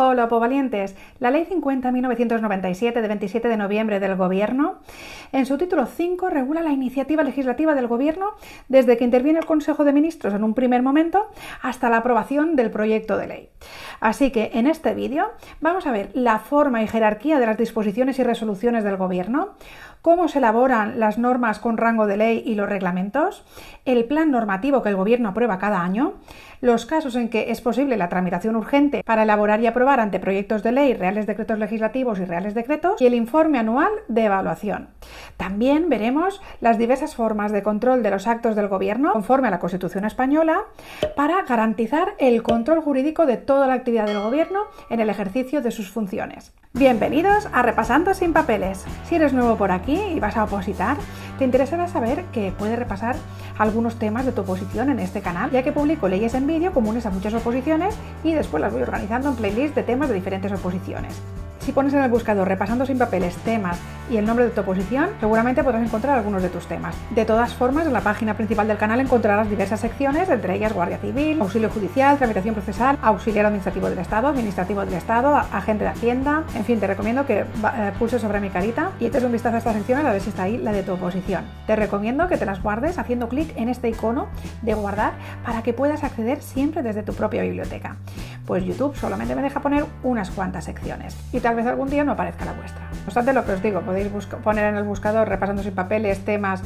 Hola, povalientes. La Ley 50.1997 de 27 de noviembre del Gobierno, en su título 5, regula la iniciativa legislativa del Gobierno desde que interviene el Consejo de Ministros en un primer momento hasta la aprobación del proyecto de ley. Así que en este vídeo vamos a ver la forma y jerarquía de las disposiciones y resoluciones del Gobierno, cómo se elaboran las normas con rango de ley y los reglamentos, el plan normativo que el Gobierno aprueba cada año, los casos en que es posible la tramitación urgente para elaborar y aprobar anteproyectos de ley, reales decretos legislativos y reales decretos, y el informe anual de evaluación. También veremos las diversas formas de control de los actos del Gobierno conforme a la Constitución española para garantizar el control jurídico de toda la actividad del Gobierno en el ejercicio de sus funciones. Bienvenidos a Repasando sin Papeles. Si eres nuevo por aquí y vas a opositar, te interesará saber que puedes repasar algunos temas de tu oposición en este canal, ya que publico leyes en vídeo comunes a muchas oposiciones y después las voy organizando en playlists de temas de diferentes oposiciones. Si pones en el buscador Repasando sin Papeles, temas y el nombre de tu oposición, seguramente podrás encontrar algunos de tus temas. De todas formas, en la página principal del canal encontrarás diversas secciones, entre ellas Guardia Civil, Auxilio Judicial, Tramitación Procesal, Auxiliar Administrativo del Estado, Administrativo del Estado, Agente de Hacienda. En fin, te recomiendo que pulses sobre mi carita y eches un vistazo a estas secciones a ver si está ahí la de tu oposición. Te recomiendo que te las guardes haciendo clic en este icono de guardar para que puedas acceder siempre desde tu propia biblioteca. Pues YouTube solamente me deja poner unas cuantas secciones y tal vez algún día no aparezca la vuestra. No obstante, lo que os digo, podéis poner en el buscador Repasando sin Papeles, temas,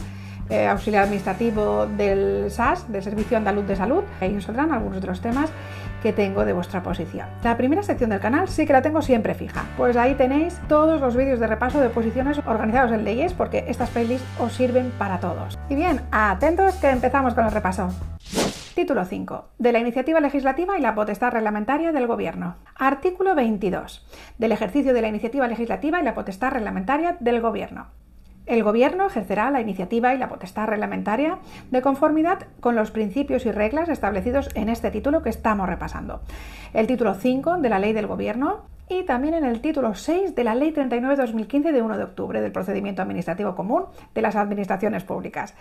auxiliar administrativo del SAS, del Servicio Andaluz de Salud. Ahí os saldrán algunos de los temas que tengo de vuestra oposición. La primera sección del canal sí que la tengo siempre fija, pues ahí tenéis todos los vídeos de repaso de oposiciones organizados en leyes, porque estas playlists os sirven para todos. Y bien, atentos que empezamos con el repaso. Título 5. De la iniciativa legislativa y la potestad reglamentaria del Gobierno. Artículo 22. Del ejercicio de la iniciativa legislativa y la potestad reglamentaria del Gobierno. El Gobierno ejercerá la iniciativa y la potestad reglamentaria de conformidad con los principios y reglas establecidos en este título que estamos repasando. El título 5 de la Ley del Gobierno y también en el título 6 de la Ley 39/2015 de 1 de octubre del Procedimiento Administrativo Común de las Administraciones Públicas,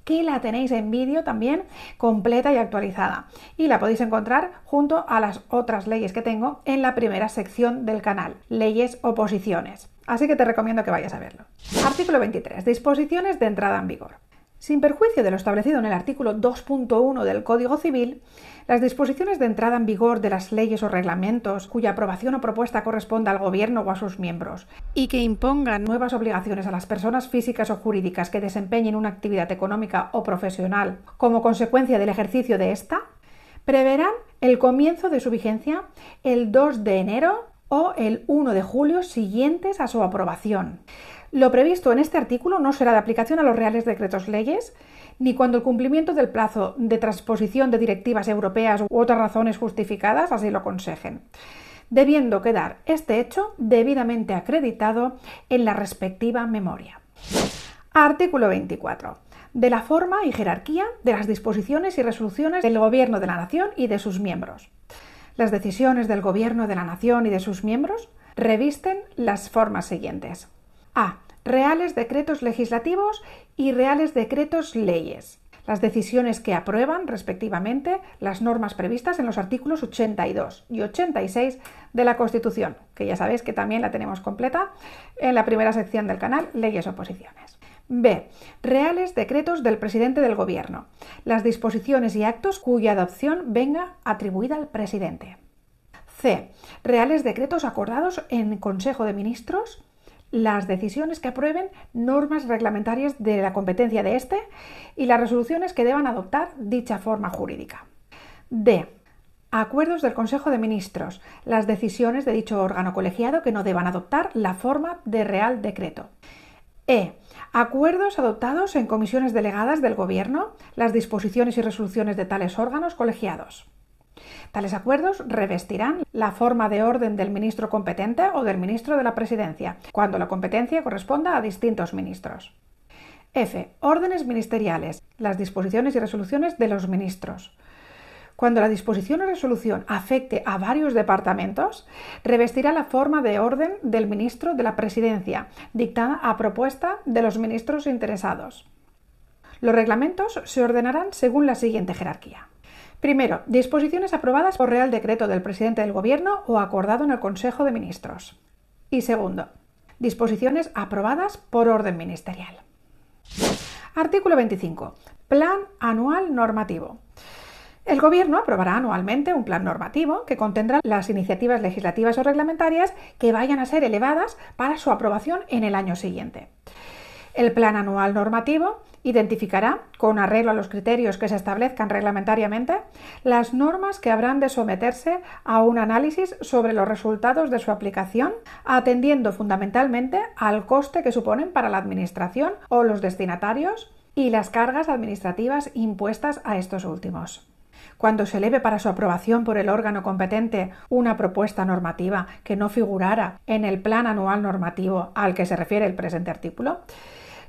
que la tenéis en vídeo también completa y actualizada y la podéis encontrar junto a las otras leyes que tengo en la primera sección del canal, Leyes Oposiciones. Así que te recomiendo que vayas a verlo. Artículo 23. Disposiciones de entrada en vigor. Sin perjuicio de lo establecido en el artículo 2.1 del Código Civil, las disposiciones de entrada en vigor de las leyes o reglamentos cuya aprobación o propuesta corresponda al Gobierno o a sus miembros y que impongan nuevas obligaciones a las personas físicas o jurídicas que desempeñen una actividad económica o profesional como consecuencia del ejercicio de esta, preverán el comienzo de su vigencia el 2 de enero o el 1 de julio siguientes a su aprobación. Lo previsto en este artículo no será de aplicación a los reales decretos leyes, ni cuando el cumplimiento del plazo de transposición de directivas europeas u otras razones justificadas así lo aconsejen, debiendo quedar este hecho debidamente acreditado en la respectiva memoria. Artículo 24. De la forma y jerarquía de las disposiciones y resoluciones del Gobierno de la Nación y de sus miembros. Las decisiones del Gobierno de la Nación y de sus miembros revisten las formas siguientes. A. Reales decretos legislativos y reales decretos leyes. Las decisiones que aprueban, respectivamente, las normas previstas en los artículos 82 y 86 de la Constitución, que ya sabéis que también la tenemos completa en la primera sección del canal, Leyes Oposiciones. B. Reales decretos del presidente del Gobierno. Las disposiciones y actos cuya adopción venga atribuida al presidente. C. Reales decretos acordados en Consejo de Ministros. Las decisiones que aprueben normas reglamentarias de la competencia de este y las resoluciones que deban adoptar dicha forma jurídica. D. Acuerdos del Consejo de Ministros. Las decisiones de dicho órgano colegiado que no deban adoptar la forma de Real Decreto. E. Acuerdos adoptados en comisiones delegadas del Gobierno, las disposiciones y resoluciones de tales órganos colegiados. Tales acuerdos revestirán la forma de orden del ministro competente o del ministro de la Presidencia, cuando la competencia corresponda a distintos ministros. F. Órdenes ministeriales. Las disposiciones y resoluciones de los ministros. Cuando la disposición o resolución afecte a varios departamentos, revestirá la forma de orden del ministro de la Presidencia, dictada a propuesta de los ministros interesados. Los reglamentos se ordenarán según la siguiente jerarquía. Primero, disposiciones aprobadas por Real Decreto del Presidente del Gobierno o acordado en el Consejo de Ministros. Y segundo, disposiciones aprobadas por orden ministerial. Artículo 25. Plan anual normativo. El Gobierno aprobará anualmente un plan normativo que contendrá las iniciativas legislativas o reglamentarias que vayan a ser elevadas para su aprobación en el año siguiente. El plan anual normativo identificará, con arreglo a los criterios que se establezcan reglamentariamente, las normas que habrán de someterse a un análisis sobre los resultados de su aplicación, atendiendo fundamentalmente al coste que suponen para la Administración o los destinatarios y las cargas administrativas impuestas a estos últimos. Cuando se eleve para su aprobación por el órgano competente una propuesta normativa que no figurara en el plan anual normativo al que se refiere el presente artículo,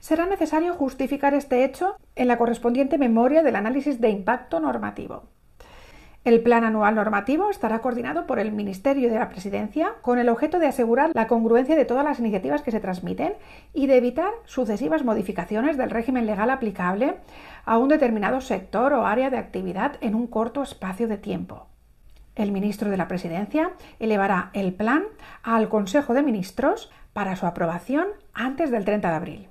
será necesario justificar este hecho en la correspondiente memoria del análisis de impacto normativo. El plan anual normativo estará coordinado por el Ministerio de la Presidencia con el objeto de asegurar la congruencia de todas las iniciativas que se transmiten y de evitar sucesivas modificaciones del régimen legal aplicable a un determinado sector o área de actividad en un corto espacio de tiempo. El Ministro de la Presidencia elevará el plan al Consejo de Ministros para su aprobación antes del 30 de abril.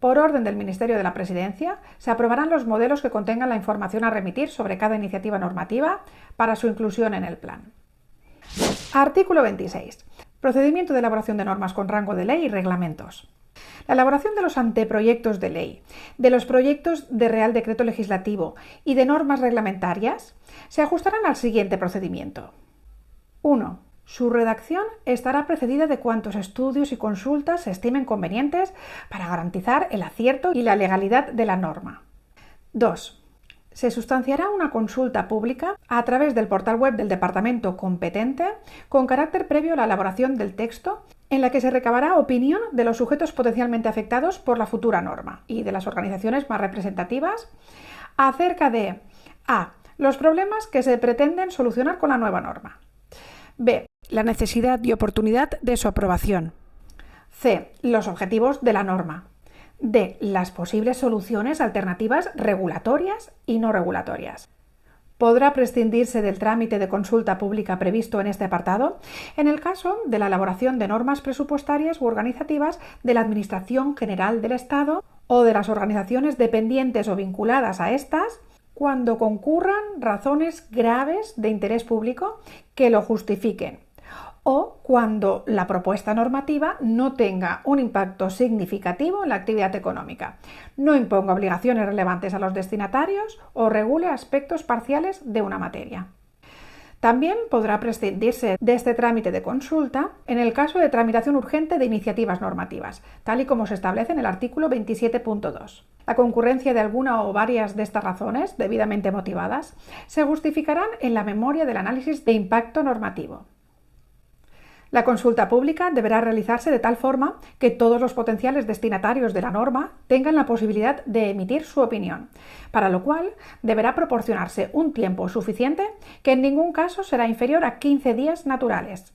Por orden del Ministerio de la Presidencia, se aprobarán los modelos que contengan la información a remitir sobre cada iniciativa normativa para su inclusión en el plan. Artículo 26. Procedimiento de elaboración de normas con rango de ley y reglamentos. La elaboración de los anteproyectos de ley, de los proyectos de Real Decreto Legislativo y de normas reglamentarias se ajustarán al siguiente procedimiento. 1. Su redacción estará precedida de cuantos estudios y consultas se estimen convenientes para garantizar el acierto y la legalidad de la norma. 2. Se sustanciará una consulta pública a través del portal web del departamento competente con carácter previo a la elaboración del texto, en la que se recabará opinión de los sujetos potencialmente afectados por la futura norma y de las organizaciones más representativas acerca de a. Los problemas que se pretenden solucionar con la nueva norma. B. La necesidad y oportunidad de su aprobación. C. Los objetivos de la norma. D. Las posibles soluciones alternativas regulatorias y no regulatorias. Podrá prescindirse del trámite de consulta pública previsto en este apartado en el caso de la elaboración de normas presupuestarias u organizativas de la Administración General del Estado o de las organizaciones dependientes o vinculadas a estas, cuando concurran razones graves de interés público que lo justifiquen, o cuando la propuesta normativa no tenga un impacto significativo en la actividad económica, no imponga obligaciones relevantes a los destinatarios o regule aspectos parciales de una materia. También podrá prescindirse de este trámite de consulta en el caso de tramitación urgente de iniciativas normativas, tal y como se establece en el artículo 27.2. La concurrencia de alguna o varias de estas razones, debidamente motivadas, se justificarán en la memoria del análisis de impacto normativo. La consulta pública deberá realizarse de tal forma que todos los potenciales destinatarios de la norma tengan la posibilidad de emitir su opinión, para lo cual deberá proporcionarse un tiempo suficiente que en ningún caso será inferior a 15 días naturales.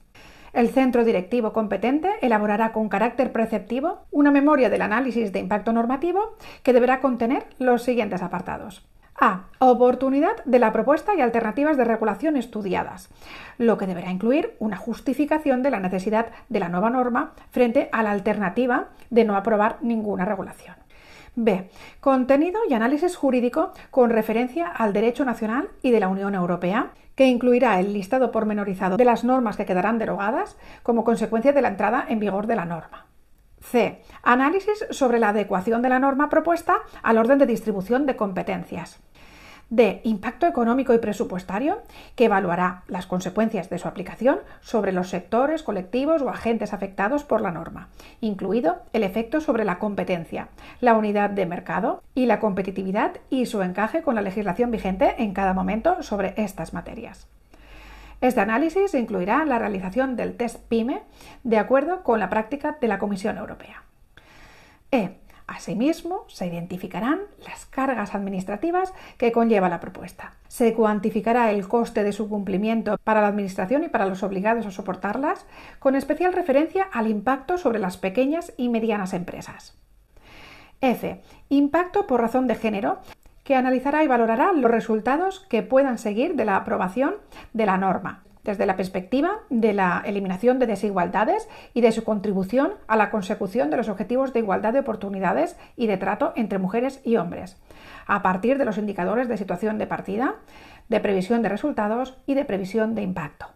El centro directivo competente elaborará con carácter preceptivo una memoria del análisis de impacto normativo que deberá contener los siguientes apartados. A. Oportunidad de la propuesta y alternativas de regulación estudiadas, lo que deberá incluir una justificación de la necesidad de la nueva norma frente a la alternativa de no aprobar ninguna regulación. B. Contenido y análisis jurídico con referencia al derecho nacional y de la Unión Europea, que incluirá el listado pormenorizado de las normas que quedarán derogadas como consecuencia de la entrada en vigor de la norma. C. Análisis sobre la adecuación de la norma propuesta al orden de distribución de competencias. D. Impacto económico y presupuestario, que evaluará las consecuencias de su aplicación sobre los sectores, colectivos o agentes afectados por la norma, incluido el efecto sobre la competencia, la unidad de mercado y la competitividad y su encaje con la legislación vigente en cada momento sobre estas materias. Este análisis incluirá la realización del test PYME de acuerdo con la práctica de la Comisión Europea. E. Asimismo, se identificarán las cargas administrativas que conlleva la propuesta. Se cuantificará el coste de su cumplimiento para la Administración y para los obligados a soportarlas, con especial referencia al impacto sobre las pequeñas y medianas empresas. F. Impacto por razón de género, que analizará y valorará los resultados que puedan seguir de la aprobación de la norma, desde la perspectiva de la eliminación de desigualdades y de su contribución a la consecución de los objetivos de igualdad de oportunidades y de trato entre mujeres y hombres, a partir de los indicadores de situación de partida, de previsión de resultados y de previsión de impacto.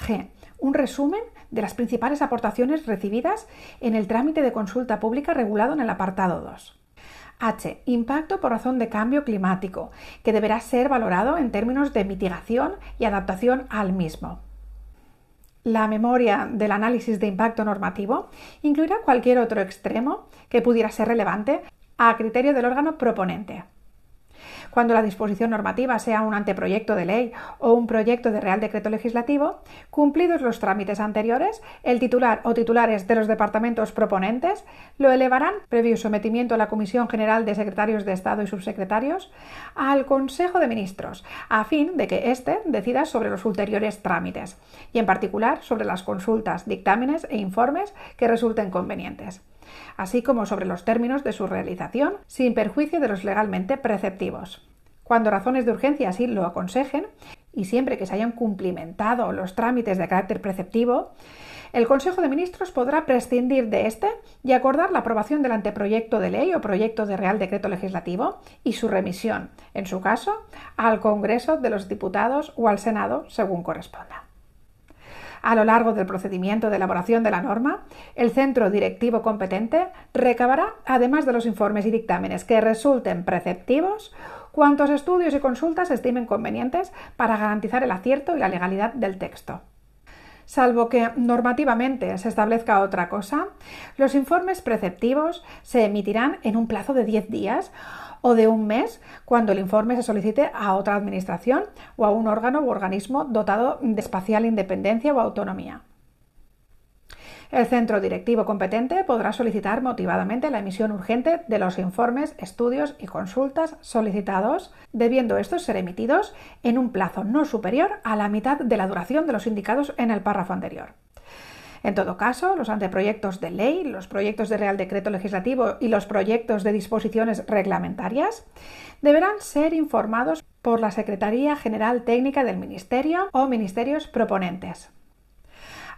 G. Un resumen de las principales aportaciones recibidas en el trámite de consulta pública regulado en el apartado 2. H. Impacto por razón de cambio climático, que deberá ser valorado en términos de mitigación y adaptación al mismo. La memoria del análisis de impacto normativo incluirá cualquier otro extremo que pudiera ser relevante a criterio del órgano proponente. Cuando la disposición normativa sea un anteproyecto de ley o un proyecto de Real Decreto Legislativo, cumplidos los trámites anteriores, el titular o titulares de los departamentos proponentes lo elevarán, previo sometimiento a la Comisión General de Secretarios de Estado y Subsecretarios, al Consejo de Ministros, a fin de que éste decida sobre los ulteriores trámites, y en particular sobre las consultas, dictámenes e informes que resulten convenientes, así como sobre los términos de su realización, sin perjuicio de los legalmente preceptivos. Cuando razones de urgencia así lo aconsejen, y siempre que se hayan cumplimentado los trámites de carácter preceptivo, el Consejo de Ministros podrá prescindir de este y acordar la aprobación del anteproyecto de ley o proyecto de Real Decreto Legislativo y su remisión, en su caso, al Congreso de los Diputados o al Senado, según corresponda. A lo largo del procedimiento de elaboración de la norma, el centro directivo competente recabará, además de los informes y dictámenes que resulten preceptivos, cuantos estudios y consultas estimen convenientes para garantizar el acierto y la legalidad del texto. Salvo que normativamente se establezca otra cosa, los informes preceptivos se emitirán en un plazo de 10 días o de un mes cuando el informe se solicite a otra administración o a un órgano u organismo dotado de espacial independencia o autonomía. El centro directivo competente podrá solicitar motivadamente la emisión urgente de los informes, estudios y consultas solicitados, debiendo estos ser emitidos en un plazo no superior a la mitad de la duración de los indicados en el párrafo anterior. En todo caso, los anteproyectos de ley, los proyectos de Real Decreto Legislativo y los proyectos de disposiciones reglamentarias deberán ser informados por la Secretaría General Técnica del Ministerio o ministerios proponentes.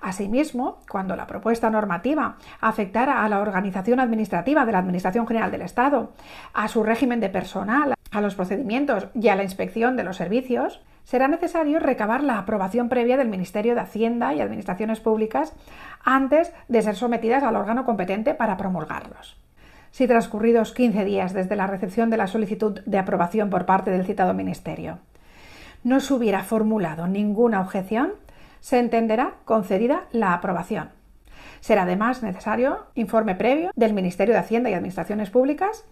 Asimismo, cuando la propuesta normativa afectara a la organización administrativa de la Administración General del Estado, a su régimen de personal, a los procedimientos y a la inspección de los servicios, será necesario recabar la aprobación previa del Ministerio de Hacienda y Administraciones Públicas antes de ser sometidas al órgano competente para promulgarlos. Si transcurridos 15 días desde la recepción de la solicitud de aprobación por parte del citado Ministerio no se hubiera formulado ninguna objeción, se entenderá concedida la aprobación. Será además necesario informe previo del Ministerio de Hacienda y Administraciones Públicas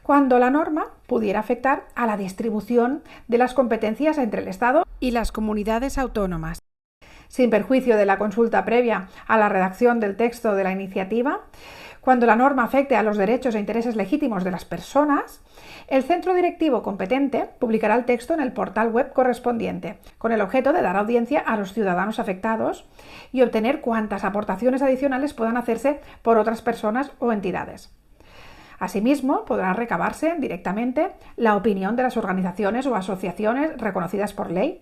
cuando la norma pudiera afectar a la distribución de las competencias entre el Estado y las comunidades autónomas. Sin perjuicio de la consulta previa a la redacción del texto de la iniciativa, cuando la norma afecte a los derechos e intereses legítimos de las personas, el centro directivo competente publicará el texto en el portal web correspondiente, con el objeto de dar audiencia a los ciudadanos afectados y obtener cuantas aportaciones adicionales puedan hacerse por otras personas o entidades. Asimismo, podrá recabarse directamente la opinión de las organizaciones o asociaciones reconocidas por ley,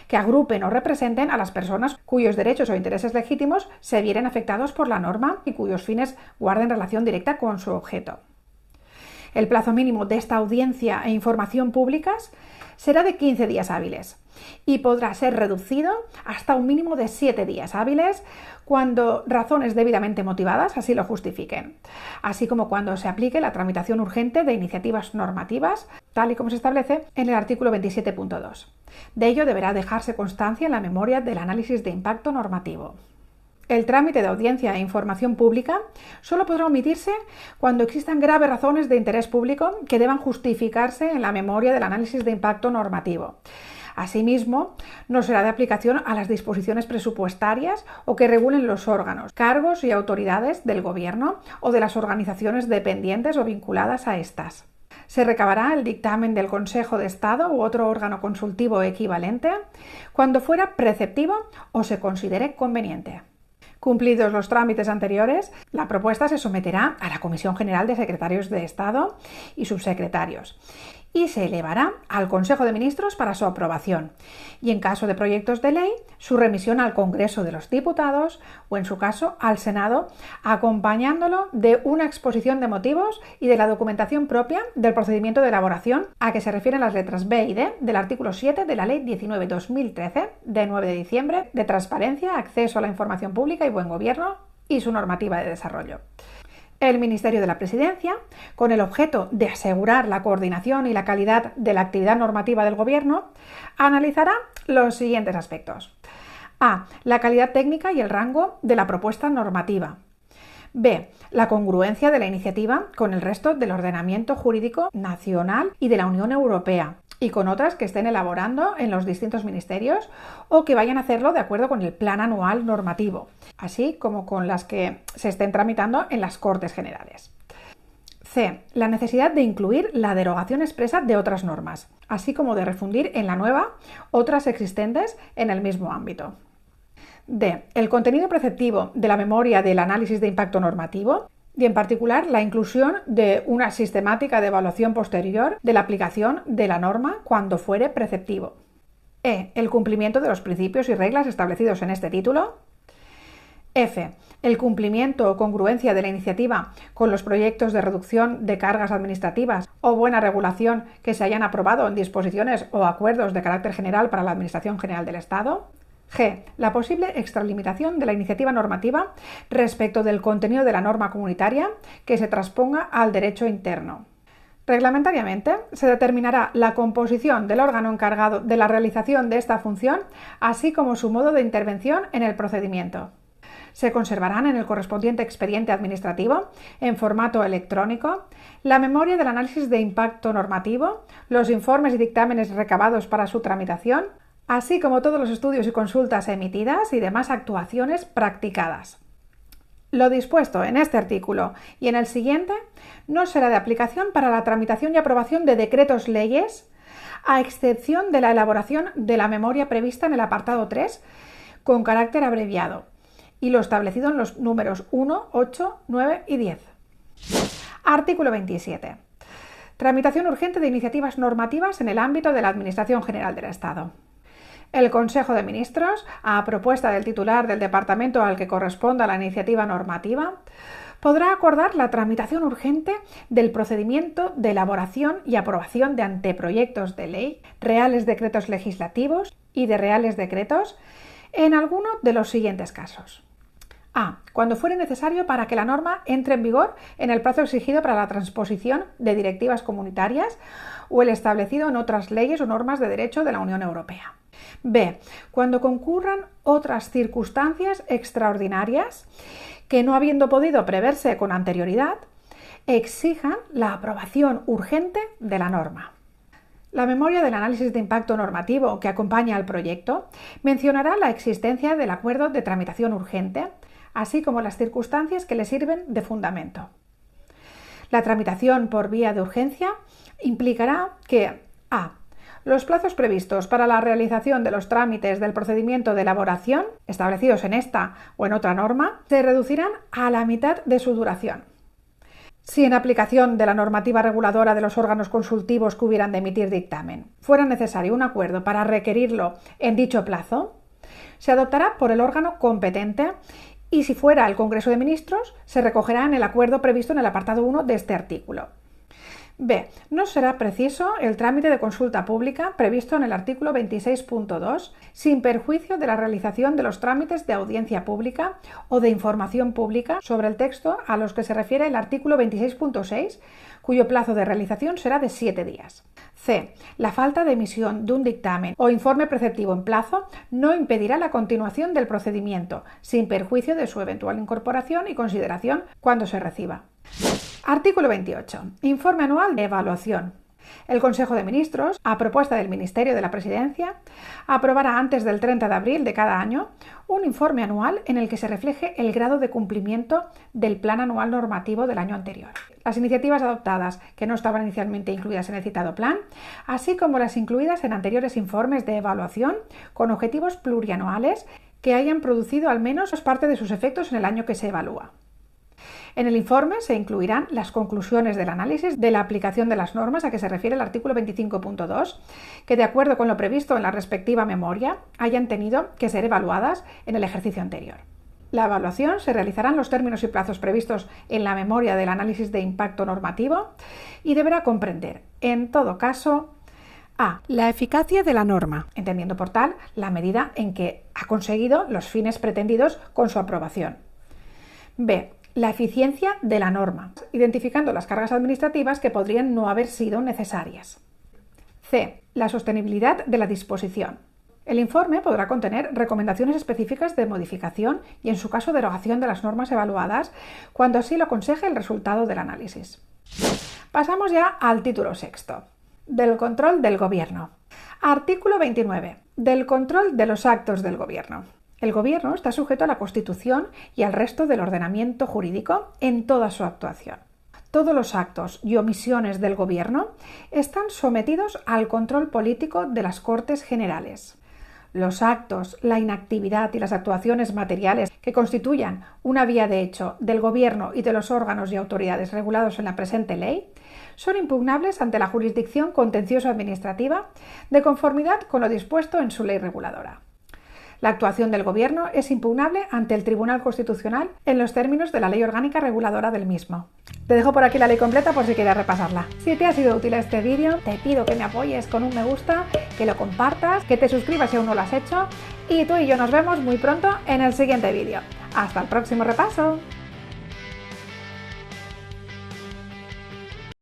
que agrupen o representen a las personas cuyos derechos o intereses legítimos se vieren afectados por la norma y cuyos fines guarden relación directa con su objeto. El plazo mínimo de esta audiencia e información públicas será de 15 días hábiles y podrá ser reducido hasta un mínimo de 7 días hábiles cuando razones debidamente motivadas así lo justifiquen, así como cuando se aplique la tramitación urgente de iniciativas normativas, tal y como se establece en el artículo 27.2. De ello deberá dejarse constancia en la memoria del análisis de impacto normativo. El trámite de audiencia e información pública solo podrá omitirse cuando existan graves razones de interés público que deban justificarse en la memoria del análisis de impacto normativo. Asimismo, no será de aplicación a las disposiciones presupuestarias o que regulen los órganos, cargos y autoridades del Gobierno o de las organizaciones dependientes o vinculadas a estas. Se recabará el dictamen del Consejo de Estado u otro órgano consultivo equivalente cuando fuera preceptivo o se considere conveniente. Cumplidos los trámites anteriores, la propuesta se someterá a la Comisión General de Secretarios de Estado y Subsecretarios y se elevará al Consejo de Ministros para su aprobación y, en caso de proyectos de ley, su remisión al Congreso de los Diputados o, en su caso, al Senado, acompañándolo de una exposición de motivos y de la documentación propia del procedimiento de elaboración a que se refieren las letras B y D del artículo 7 de la Ley 19/2013 de 9 de diciembre de Transparencia, Acceso a la Información Pública y Buen Gobierno y su normativa de desarrollo. El Ministerio de la Presidencia, con el objeto de asegurar la coordinación y la calidad de la actividad normativa del Gobierno, analizará los siguientes aspectos. A. La calidad técnica y el rango de la propuesta normativa. B. La congruencia de la iniciativa con el resto del ordenamiento jurídico nacional y de la Unión Europea y con otras que estén elaborando en los distintos ministerios o que vayan a hacerlo de acuerdo con el Plan Anual Normativo, así como con las que se estén tramitando en las Cortes Generales. C. La necesidad de incluir la derogación expresa de otras normas, así como de refundir en la nueva otras existentes en el mismo ámbito. D. El contenido preceptivo de la memoria del análisis de impacto normativo y, en particular, la inclusión de una sistemática de evaluación posterior de la aplicación de la norma cuando fuere preceptivo. E. El cumplimiento de los principios y reglas establecidos en este título. F. El cumplimiento o congruencia de la iniciativa con los proyectos de reducción de cargas administrativas o buena regulación que se hayan aprobado en disposiciones o acuerdos de carácter general para la Administración General del Estado. G. La posible extralimitación de la iniciativa normativa respecto del contenido de la norma comunitaria que se transponga al derecho interno. Reglamentariamente, se determinará la composición del órgano encargado de la realización de esta función, así como su modo de intervención en el procedimiento. Se conservarán en el correspondiente expediente administrativo, en formato electrónico, la memoria del análisis de impacto normativo, los informes y dictámenes recabados para su tramitación, así como todos los estudios y consultas emitidas y demás actuaciones practicadas. Lo dispuesto en este artículo y en el siguiente no será de aplicación para la tramitación y aprobación de decretos leyes, a excepción de la elaboración de la memoria prevista en el apartado 3 con carácter abreviado y lo establecido en los números 1, 8, 9 y 10. Artículo 27. Tramitación urgente de iniciativas normativas en el ámbito de la Administración General del Estado. El Consejo de Ministros, a propuesta del titular del departamento al que corresponda la iniciativa normativa, podrá acordar la tramitación urgente del procedimiento de elaboración y aprobación de anteproyectos de ley, reales decretos legislativos y de reales decretos en alguno de los siguientes casos. A. Cuando fuere necesario para que la norma entre en vigor en el plazo exigido para la transposición de directivas comunitarias o el establecido en otras leyes o normas de derecho de la Unión Europea. B. Cuando concurran otras circunstancias extraordinarias que, no habiendo podido preverse con anterioridad, exijan la aprobación urgente de la norma. La memoria del análisis de impacto normativo que acompaña al proyecto mencionará la existencia del acuerdo de tramitación urgente, así como las circunstancias que le sirven de fundamento. La tramitación por vía de urgencia implicará que a. Los plazos previstos para la realización de los trámites del procedimiento de elaboración, establecidos en esta o en otra norma, se reducirán a la mitad de su duración. Si en aplicación de la normativa reguladora de los órganos consultivos que hubieran de emitir dictamen fuera necesario un acuerdo para requerirlo en dicho plazo, se adoptará por el órgano competente y, si fuera el Congreso de Ministros, se recogerá en el acuerdo previsto en el apartado 1 de este artículo. B. No será preciso el trámite de consulta pública previsto en el artículo 26.2, sin perjuicio de la realización de los trámites de audiencia pública o de información pública sobre el texto a los que se refiere el artículo 26.6, cuyo plazo de realización será de 7 días. C. La falta de emisión de un dictamen o informe preceptivo en plazo no impedirá la continuación del procedimiento, sin perjuicio de su eventual incorporación y consideración cuando se reciba. Artículo 28. Informe anual de evaluación. El Consejo de Ministros, a propuesta del Ministerio de la Presidencia, aprobará antes del 30 de abril de cada año un informe anual en el que se refleje el grado de cumplimiento del Plan Anual Normativo del año anterior, las iniciativas adoptadas que no estaban inicialmente incluidas en el citado plan, así como las incluidas en anteriores informes de evaluación con objetivos plurianuales que hayan producido al menos parte de sus efectos en el año que se evalúa. En el informe se incluirán las conclusiones del análisis de la aplicación de las normas a que se refiere el artículo 25.2, que de acuerdo con lo previsto en la respectiva memoria hayan tenido que ser evaluadas en el ejercicio anterior. La evaluación se realizará en los términos y plazos previstos en la memoria del análisis de impacto normativo y deberá comprender, en todo caso, a. La eficacia de la norma, entendiendo por tal la medida en que ha conseguido los fines pretendidos con su aprobación. B. La eficiencia de la norma, identificando las cargas administrativas que podrían no haber sido necesarias. C. La sostenibilidad de la disposición. El informe podrá contener recomendaciones específicas de modificación y, en su caso, derogación de las normas evaluadas, cuando así lo aconseje el resultado del análisis. Pasamos ya al título sexto. Del control del Gobierno. Artículo 29. Del control de los actos del Gobierno. El Gobierno está sujeto a la Constitución y al resto del ordenamiento jurídico en toda su actuación. Todos los actos y omisiones del Gobierno están sometidos al control político de las Cortes Generales. Los actos, la inactividad y las actuaciones materiales que constituyan una vía de hecho del Gobierno y de los órganos y autoridades regulados en la presente ley son impugnables ante la jurisdicción contencioso-administrativa de conformidad con lo dispuesto en su ley reguladora. La actuación del Gobierno es impugnable ante el Tribunal Constitucional en los términos de la Ley Orgánica Reguladora del mismo. Te dejo por aquí la ley completa por si quieres repasarla. Si te ha sido útil este vídeo, te pido que me apoyes con un me gusta, que lo compartas, que te suscribas si aún no lo has hecho y tú y yo nos vemos muy pronto en el siguiente vídeo. ¡Hasta el próximo repaso!